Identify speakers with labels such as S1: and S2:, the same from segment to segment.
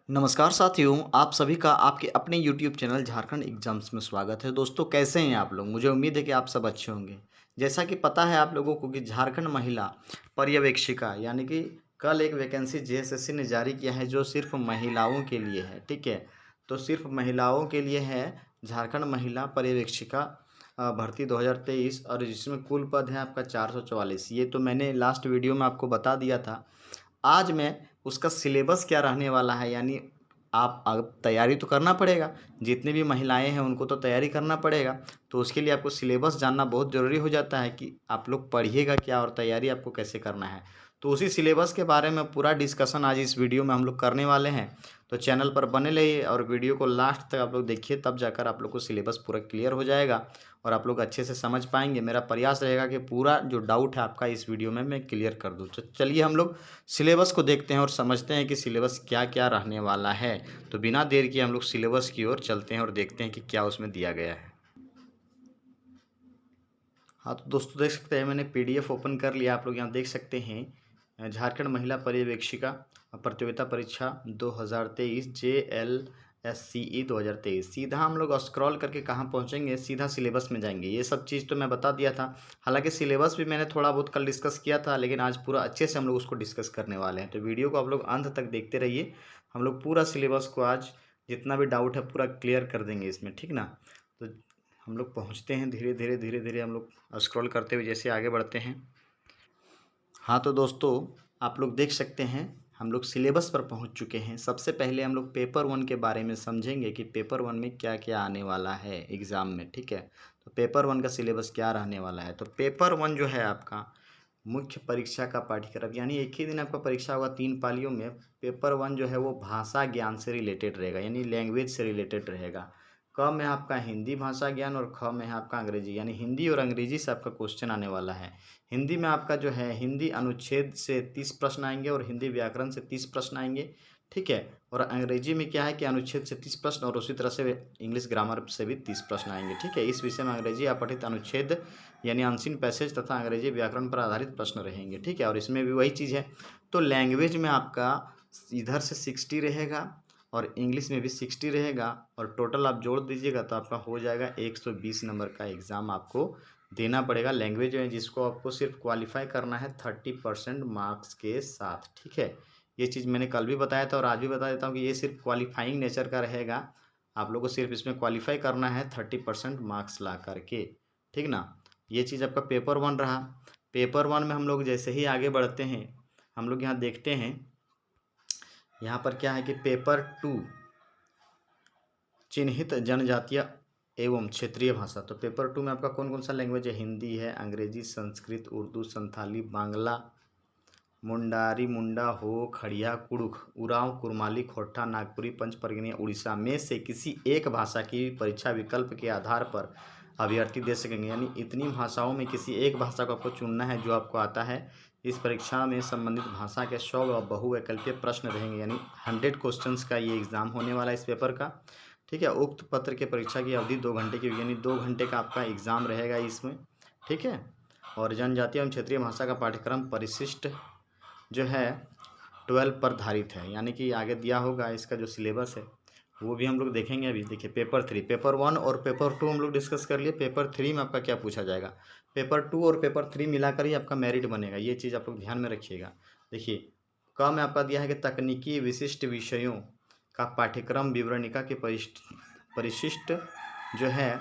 S1: नमस्कार साथियों, आप सभी का आपके अपने YouTube चैनल झारखंड एग्जाम्स में स्वागत है। दोस्तों कैसे हैं आप लोग? मुझे उम्मीद है कि आप सब अच्छे होंगे। जैसा कि पता है आप लोगों को कि झारखंड महिला पर्यवेक्षिका यानी कि कल एक वैकेंसी जेएसएससी ने जारी किया है जो सिर्फ महिलाओं के लिए है, ठीक है? तो सिर्फ महिलाओं के लिए है झारखंड महिला पर्यवेक्षिका भर्ती 2023 और जिसमें कुल पद है आपका 444। ये तो मैंने लास्ट वीडियो में आपको बता दिया था। आज मैं उसका सिलेबस क्या रहने वाला है यानी आप अब तैयारी तो करना पड़ेगा, जितनी भी महिलाएँ हैं उनको तो तैयारी करना पड़ेगा। तो उसके लिए आपको सिलेबस जानना बहुत ज़रूरी हो जाता है कि आप लोग पढ़िएगा क्या और तैयारी आपको कैसे करना है। तो उसी सिलेबस के बारे में पूरा डिस्कशन आज इस वीडियो में हम लोग करने वाले हैं। तो चैनल पर बने रहिए और वीडियो को लास्ट तक आप लोग देखिए, तब जाकर आप लोग को सिलेबस पूरा क्लियर हो जाएगा और आप लोग अच्छे से समझ पाएँगे। मेरा प्रयास रहेगा कि पूरा जो डाउट है आपका इस वीडियो में मैं क्लियर कर दूँ। तो चलिए हम लोग सिलेबस को देखते हैं और समझते हैं कि सिलेबस क्या-क्या रहने वाला है। तो बिना देर किए हम लोग सिलेबस की ओर चलते हैं और देखते हैं कि क्या उसमें दिया गया है। हाँ, तो दोस्तों देख सकते हैं मैंने पीडीएफ ओपन कर लिया। आप लोग यहाँ देख सकते हैं झारखंड महिला पर्यवेक्षिका प्रतियोगिता परीक्षा 2023 जेएलएससीई 2023। सीधा हम लोग स्क्रॉल करके कहाँ पहुँचेंगे, सीधा सिलेबस में जाएंगे। ये सब चीज़ तो मैं बता दिया था। हालांकि सिलेबस भी मैंने थोड़ा बहुत कल डिस्कस किया था, लेकिन आज पूरा अच्छे से हम लोग उसको डिस्कस करने वाले हैं। तो वीडियो को आप लोग अंत तक देखते रहिए। हम लोग पूरा सिलेबस को आज जितना भी डाउट है पूरा क्लियर कर देंगे इसमें, ठीक ना? तो हम लोग पहुँचते हैं धीरे धीरे हम लोग स्क्रॉल करते हुए जैसे आगे बढ़ते हैं। हाँ, तो दोस्तों आप लोग देख सकते हैं हम लोग सिलेबस पर पहुंच चुके हैं। सबसे पहले हम लोग पेपर वन के बारे में समझेंगे कि पेपर वन में क्या क्या आने वाला है एग्ज़ाम में, ठीक है? तो पेपर वन का सिलेबस क्या रहने वाला है? तो पेपर वन जो है आपका मुख्य परीक्षा का पाठ्यक्रम यानी एक ही दिन आपका परीक्षा होगा 3 पालियों में। पेपर वन जो है वो भाषा ज्ञान से रिलेटेड रहेगा यानी लैंग्वेज से रिलेटेड रहेगा। क में आपका हिंदी भाषा ज्ञान और ख में है आपका अंग्रेजी यानी हिंदी और अंग्रेजी से आपका क्वेश्चन आने वाला है। हिंदी में आपका जो है हिंदी अनुच्छेद से 30 प्रश्न आएंगे और हिंदी व्याकरण से 30 प्रश्न आएंगे, ठीक है? और अंग्रेजी में क्या है कि अनुच्छेद से 30 प्रश्न और उसी तरह से इंग्लिश ग्रामर से भी 30 प्रश्न आएंगे, ठीक है? इस विषय में अंग्रेजी अपठित अनुच्छेद यानी अनसीन पैसेज तथा अंग्रेजी व्याकरण पर आधारित प्रश्न रहेंगे, ठीक है? और इसमें भी वही चीज़ है। तो लैंग्वेज में आपका इधर से 60 रहेगा और इंग्लिश में भी 60 रहेगा और टोटल आप जोड़ दीजिएगा तो आपका हो जाएगा 120 नंबर का एग्ज़ाम आपको देना पड़ेगा लैंग्वेज में, जिसको आपको सिर्फ क्वालिफाई करना है 30% मार्क्स के साथ, ठीक है? ये चीज़ मैंने कल भी बताया था और आज भी बता देता हूँ कि ये सिर्फ क्वालिफाइंग नेचर का रहेगा। आप लोगों को सिर्फ इसमें क्वालिफाई करना है 30% मार्क्स ला करके, ठीक ना? ये चीज़ आपका पेपर वन रहा। पेपर वन में हम लोग जैसे ही आगे बढ़ते हैं, हम लोग यहाँ देखते हैं, यहाँ पर क्या है कि पेपर टू चिन्हित जनजातीय एवं क्षेत्रीय भाषा। तो पेपर टू में आपका कौन कौन सा लैंग्वेज है? हिंदी है, अंग्रेजी, संस्कृत, उर्दू, संथाली, बांग्ला, मुंडारी, मुंडा, हो, खड़िया, कुड़ुख, उरांव, कुरमाली, खोट्टा, नागपुरी, पंच परगनिया, उड़ीसा में से किसी एक भाषा की परीक्षा विकल्प के आधार पर अभ्यर्थी दे सकेंगे। यानी इतनी भाषाओं में किसी एक भाषा को आपको चुनना है जो आपको आता है। इस परीक्षा में संबंधित भाषा के 100 व बहुवैकल्पीय प्रश्न रहेंगे यानी 100 क्वेश्चंस का ये एग्ज़ाम होने वाला है इस पेपर का, ठीक है? उक्त पत्र के परीक्षा की अवधि 2 घंटे की होगी यानी 2 घंटे का आपका एग्ज़ाम रहेगा इसमें, ठीक है? और जनजातीय एवं क्षेत्रीय भाषा का पाठ्यक्रम परिशिष्ट जो है 12 पर धारित है, यानी कि आगे दिया होगा इसका जो सिलेबस है वो भी हम लोग देखेंगे। अभी देखिए पेपर थ्री, पेपर वन और पेपर टू हम लोग डिस्कस कर लिए। पेपर थ्री में आपका क्या पूछा जाएगा? पेपर टू और पेपर थ्री मिलाकर ही आपका मेरिट बनेगा, ये चीज़ आप लोग ध्यान में रखिएगा। देखिए क में आपका दिया है कि तकनीकी विशिष्ट विषयों का पाठ्यक्रम विवरणिका के परिशिष्ट जो है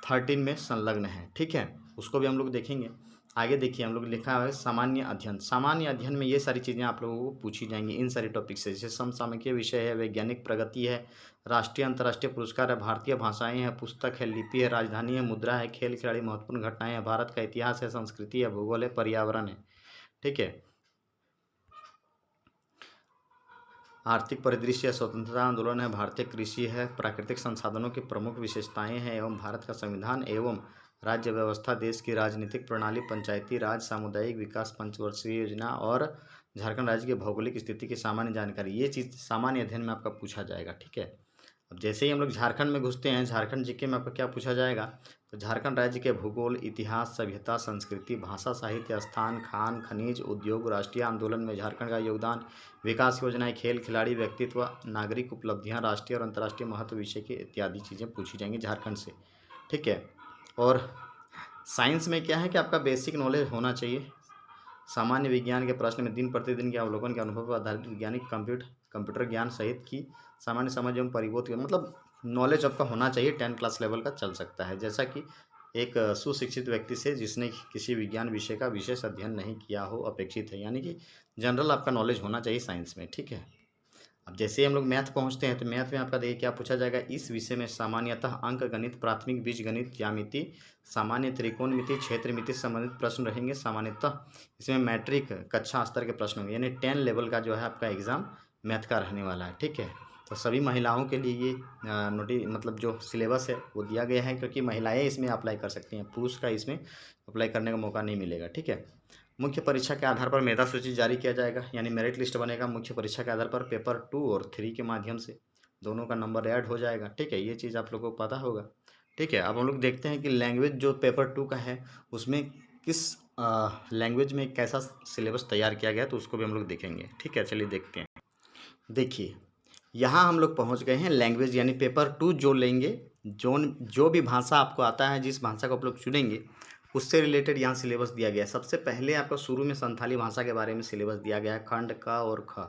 S1: 13 में संलग्न है, ठीक है? उसको भी हम लोग देखेंगे। आगे देखिए हम लोग लिखा है सामान्य अध्ययन। सामान्य अध्ययन में ये सारी चीज़ें आप लोगों को पूछी जाएंगी इन सारी टॉपिक से, जैसे समसामयिक विषय है, वैज्ञानिक प्रगति है, राष्ट्रीय अंतर्राष्ट्रीय पुरस्कार है, भारतीय भाषाएं हैं, पुस्तक है, लिपि है, राजधानी है, मुद्रा है, खेल खिलाड़ी, महत्वपूर्ण घटनाएं हैं, भारत का इतिहास है, संस्कृति है, भूगोल है, पर्यावरण है, ठीक है? आर्थिक परिदृश्य, स्वतंत्रता आंदोलन है, भारतीय कृषि है, प्राकृतिक संसाधनों की प्रमुख विशेषताएं हैं एवं भारत का संविधान एवं राज्य व्यवस्था, देश की राजनीतिक प्रणाली, पंचायती राज, सामुदायिक विकास, पंचवर्षीय योजना और झारखंड राज्य की भौगोलिक स्थिति की सामान्य जानकारी। ये चीज़ सामान्य अध्ययन में आपका पूछा जाएगा, ठीक है? अब जैसे ही हम लोग झारखंड में घुसते हैं, झारखंड जीके में आपका क्या पूछा जाएगा? तो झारखंड राज्य के भूगोल, इतिहास, सभ्यता, संस्कृति, भाषा, साहित्य, स्थान, खान, खनिज, उद्योग, राष्ट्रीय आंदोलन में झारखंड का योगदान, विकास योजनाएं, खेल खिलाड़ी, व्यक्तित्व, नागरिक उपलब्धियां, राष्ट्रीय और अंतर्राष्ट्रीय महत्व विषय की इत्यादि चीज़ें पूछी जाएंगी झारखंड से। ठीक है। और साइंस में क्या है कि आपका बेसिक नॉलेज होना चाहिए। सामान्य विज्ञान के प्रश्न में दिन प्रतिदिन के अवलोकन के अनुभव पर आधारित वैज्ञानिक कंप्यूटर ज्ञान सहित की सामान्य समझ एवं परिबोध मतलब नॉलेज आपका होना चाहिए 10 क्लास लेवल का चल सकता है, जैसा कि एक सुशिक्षित व्यक्ति से जिसने किसी विज्ञान विषय का विशेष अध्ययन नहीं किया हो अपेक्षित है, यानी कि जनरल आपका नॉलेज होना चाहिए साइंस में। ठीक है। अब जैसे ही हम लोग मैथ पहुंचते हैं तो मैथ में आपका देखिए क्या पूछा जाएगा, इस विषय में सामान्यतः अंक गणित, प्राथमिक बीजगणित, ज्यामिति, सामान्य त्रिकोणमिति, क्षेत्रमिति से संबंधित प्रश्न रहेंगे। सामान्यतः इसमें मैट्रिक कक्षा स्तर के प्रश्न होंगे, यानी 10 लेवल का जो है आपका एग्जाम मैथ का रहने वाला है। ठीक है। तो सभी महिलाओं के लिए ये मतलब जो सिलेबस है वो दिया गया है, क्योंकि महिलाएं इसमें अप्लाई कर सकती हैं, पुरुष का इसमें अप्लाई करने का मौका नहीं मिलेगा। ठीक है। मुख्य परीक्षा के आधार पर मेधा सूची जारी किया जाएगा, यानी मेरिट लिस्ट बनेगा मुख्य परीक्षा के आधार पर पेपर 2 और 3 के माध्यम से दोनों का नंबर ऐड हो जाएगा। ठीक है। ये चीज़ आप लोगों को पता होगा। ठीक है। अब हम लोग देखते हैं कि लैंग्वेज जो पेपर 2 का है उसमें किस लैंग्वेज में कैसा सिलेबस तैयार किया गया, तो उसको भी हम लोग देखेंगे। ठीक है। चलिए देखते हैं। देखिए यहाँ हम लोग पहुँच गए हैं लैंग्वेज, यानी पेपर 2 जो लेंगे, जो भी भाषा आपको आता है, जिस भाषा को आप लोग चुनेंगे उससे रिलेटेड यहाँ सिलेबस दिया गया है। सबसे पहले आपको शुरू में संथाली भाषा के बारे में सिलेबस दिया गया है, खंड क और ख।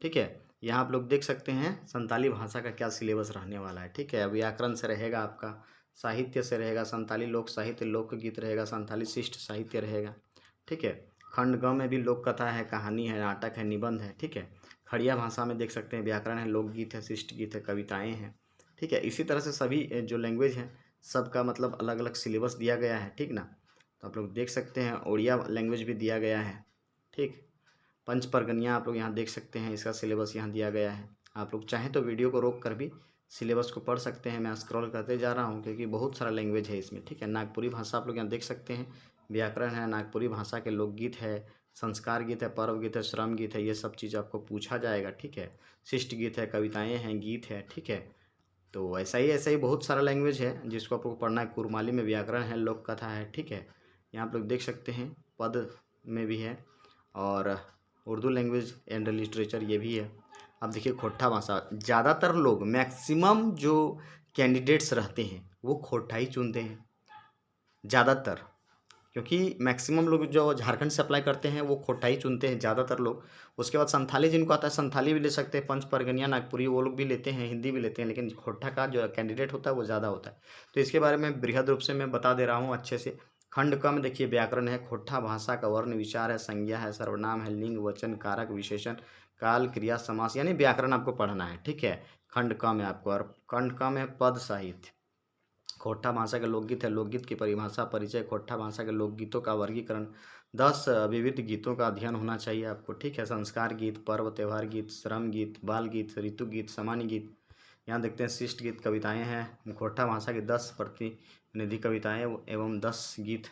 S1: ठीक है। यहाँ आप लोग देख सकते हैं संथाली भाषा का क्या सिलेबस रहने वाला है। ठीक है। व्याकरण से रहेगा, आपका साहित्य से रहेगा, संथाली लोक साहित्य लोकगीत रहेगा, संथाली शिष्ट साहित्य रहेगा। ठीक है। खंड ग में भी लोक कथा है, कहानी है, नाटक है, निबंध है। ठीक है। खड़िया भाषा में देख सकते हैं व्याकरण है, लोकगीत है, शिष्ट गीत है, कविताएँ हैं। ठीक है। इसी तरह से सभी जो लैंग्वेज हैं सबका मतलब अलग अलग सिलेबस दिया गया है। ठीक ना। तो आप लोग देख सकते हैं ओडिया लैंग्वेज भी दिया गया है। ठीक। पंच परगनिया आप लोग यहाँ देख सकते हैं, इसका सिलेबस यहाँ दिया गया है। आप लोग चाहें तो वीडियो को रोक कर भी सिलेबस को पढ़ सकते हैं, मैं स्क्रॉल करते जा रहा हूँ क्योंकि बहुत सारा लैंग्वेज है इसमें। ठीक है। नागपुरी भाषा आप लोग यहाँ देख सकते हैं, व्याकरण है, नागपुरी भाषा के लोकगीत है, संस्कार गीत है, पर्व गीत है, श्रम गीत है, ये सब चीज़ आपको पूछा जाएगा। ठीक है। शिष्ट गीत है, कविताएँ हैं, गीत है। ठीक है। तो ऐसा ही बहुत सारा लैंग्वेज है जिसको आपको पढ़ना है। कुरमाली में व्याकरण है, लोक कथा है। ठीक है। यहाँ आप लोग देख सकते हैं पद में भी है, और उर्दू लैंग्वेज एंड लिटरेचर ये भी है। अब देखिए खोट्ठा भाषा, ज़्यादातर लोग मैक्सिमम जो कैंडिडेट्स रहते हैं वो खोट्ठा ही चुनते हैं ज़्यादातर, क्योंकि मैक्सिमम लोग जो झारखंड से अप्लाई करते हैं वो खोटा ही चुनते हैं ज़्यादातर लोग। उसके बाद संथाली जिनको आता है संथाली भी ले सकते हैं, पंच परगनिया नागपुरी वो लोग भी लेते हैं, हिंदी भी लेते हैं, लेकिन खोटा का जो कैंडिडेट होता है वो ज़्यादा होता है। तो इसके बारे में बृहद रूप से मैं बता दे रहा हूँ अच्छे से। खंड क में देखिए व्याकरण है, खोट्ठा भाषा का वर्ण विचार है, संज्ञा है, सर्वनाम है, लिंग वचन कारक विशेषण काल क्रिया समास, यानी व्याकरण आपको पढ़ना है। ठीक है। खंड क में आपको, और खंड क में पद साहित्य, खोट्ठा भाषा के लोकगीत है, लोकगीत की परिभाषा, परिचय, खोट्ठा भाषा के लोकगीतों का वर्गीकरण, 10 विविध गीतों का अध्ययन होना चाहिए आपको। ठीक है। संस्कार गीत, पर्व त्योहार गीत, श्रम गीत, बाल गीत, ऋतु गीत, सामान्य गीत। यहाँ देखते हैं शिष्ट गीत, कविताएं हैं, खोट्ठा भाषा की 10 प्रतिनिधि कविताएं एवं 10 गीत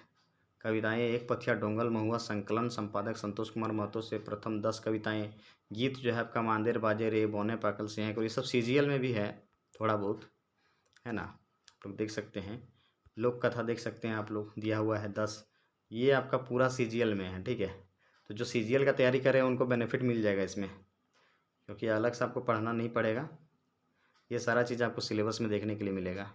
S1: कविताएं, एक पथिया डोंगल महुआ संकलन, संपादक संतोष कुमार महतो से प्रथम 10 कविताएं। गीत जो है आपका मांदेर बाजे रे बौने पाकल से हैं, ये सब सीजीएल में भी है थोड़ा बहुत, है ना। लोग देख सकते हैं, लोक कथा देख सकते हैं आप लोग, दिया हुआ है 10, ये आपका पूरा सीजीएल में है। ठीक है। तो जो सीजीएल का तैयारी कर रहे हैं उनको बेनिफिट मिल जाएगा इसमें, क्योंकि अलग से आपको पढ़ना नहीं पड़ेगा, ये सारा चीज़ आपको सिलेबस में देखने के लिए मिलेगा।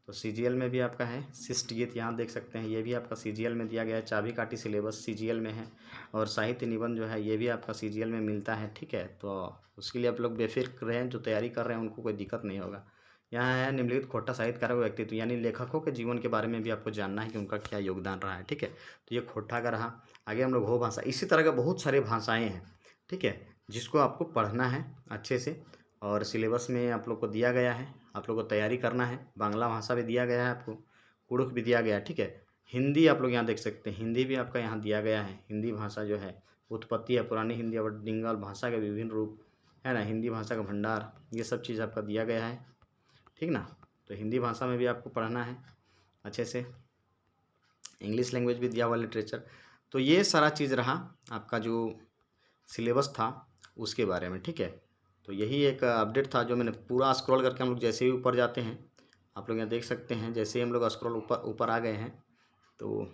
S1: तो सीजीएल में भी आपका है शिष्ट गीत, यहाँ देख सकते हैं ये भी आपका सीजीएल में दिया गया है, चाबी काठी सिलेबस सीजीएल में है, और साहित्य निबंध जो है ये भी आपका सीजीएल में मिलता है। ठीक है। तो उसके लिए आप लोग बेफिक्र रहें, जो तैयारी कर रहे हैं उनको कोई दिक्कत नहीं होगा। यहाँ है निम्नलिखित खोट्ठा साहित्यकार व्यक्तित्व, यानी लेखकों के जीवन के बारे में भी आपको जानना है कि उनका क्या योगदान रहा है। ठीक है। तो ये खोट्ठा का रहा। आगे हम लोग हो भाषा, इसी तरह के बहुत सारे भाषाएँ हैं। ठीक है। जिसको आपको पढ़ना है अच्छे से, और सिलेबस में आप लोग को दिया गया है, आप लोग को तैयारी करना है। बांग्ला भाषा भी दिया गया है आपको, कुड़ुख भी दिया गया है। ठीक है। हिंदी आप लोग यहाँ देख सकते हैं, हिंदी भी आपका यहाँ दिया गया है। हिंदी भाषा जो है उत्पत्ति है, पुरानी हिंदी और डिंगल भाषा के विभिन्न रूप, है ना, हिंदी भाषा का भंडार, ये सब चीज़ आपका दिया गया है। ठीक ना। तो हिंदी भाषा में भी आपको पढ़ना है अच्छे से। इंग्लिश लैंग्वेज भी दिया हुआ, लिटरेचर। तो ये सारा चीज़ रहा आपका जो सिलेबस था उसके बारे में। ठीक है। तो यही एक अपडेट था जो मैंने पूरा स्क्रॉल करके, हम लोग जैसे ही ऊपर जाते हैं आप लोग यहाँ देख सकते हैं। जैसे ही हम लोग स्क्रॉल ऊपर ऊपर आ गए हैं तो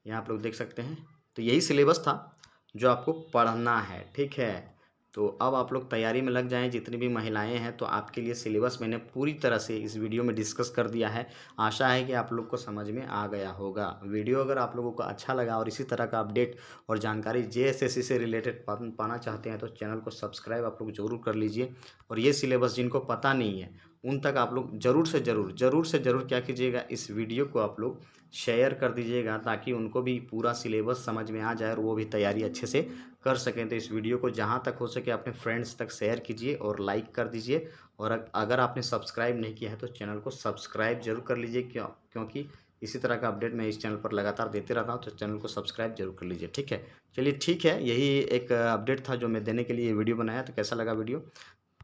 S1: यहाँ आप लोग देख सकते हैं। तो यही सिलेबस था जो आपको पढ़ना है, ठीक है। तो अब आप लोग तैयारी में लग जाएं, जितनी भी महिलाएं हैं। तो आपके लिए सिलेबस मैंने पूरी तरह से इस वीडियो में डिस्कस कर दिया है। आशा है कि आप लोग को समझ में आ गया होगा। वीडियो अगर आप लोगों को अच्छा लगा और इसी तरह का अपडेट और जानकारी जेएसएससी से रिलेटेड पाना चाहते हैं तो चैनल को सब्सक्राइब आप लोग ज़रूर कर लीजिए। और ये सिलेबस जिनको पता नहीं है उन तक आप लोग ज़रूर से ज़रूर क्या कीजिएगा, इस वीडियो को आप लोग शेयर कर दीजिएगा, ताकि उनको भी पूरा सिलेबस समझ में आ जाए और वो भी तैयारी अच्छे से कर सकें। तो इस वीडियो को जहाँ तक हो सके अपने फ्रेंड्स तक शेयर कीजिए और लाइक कर दीजिए। और अगर आपने सब्सक्राइब नहीं किया है तो चैनल को सब्सक्राइब जरूर कर लीजिए, क्योंकि इसी तरह का अपडेट मैं इस चैनल पर लगातार देते रहता हूँ। तो चैनल को सब्सक्राइब जरूर कर लीजिए, ठीक है। चलिए ठीक है, यही एक अपडेट था जो मैं देने के लिए वीडियो बनाया। तो कैसा लगा वीडियो?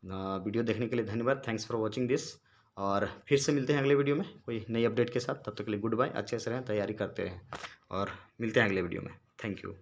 S1: वीडियो देखने के लिए धन्यवाद। Thanks for watching this. और फिर से मिलते हैं अगले वीडियो में कोई नई अपडेट के साथ। तब तक के लिए गुड बाय। अच्छे से रहें, तैयारी करते रहें और मिलते हैं अगले वीडियो में। Thank you.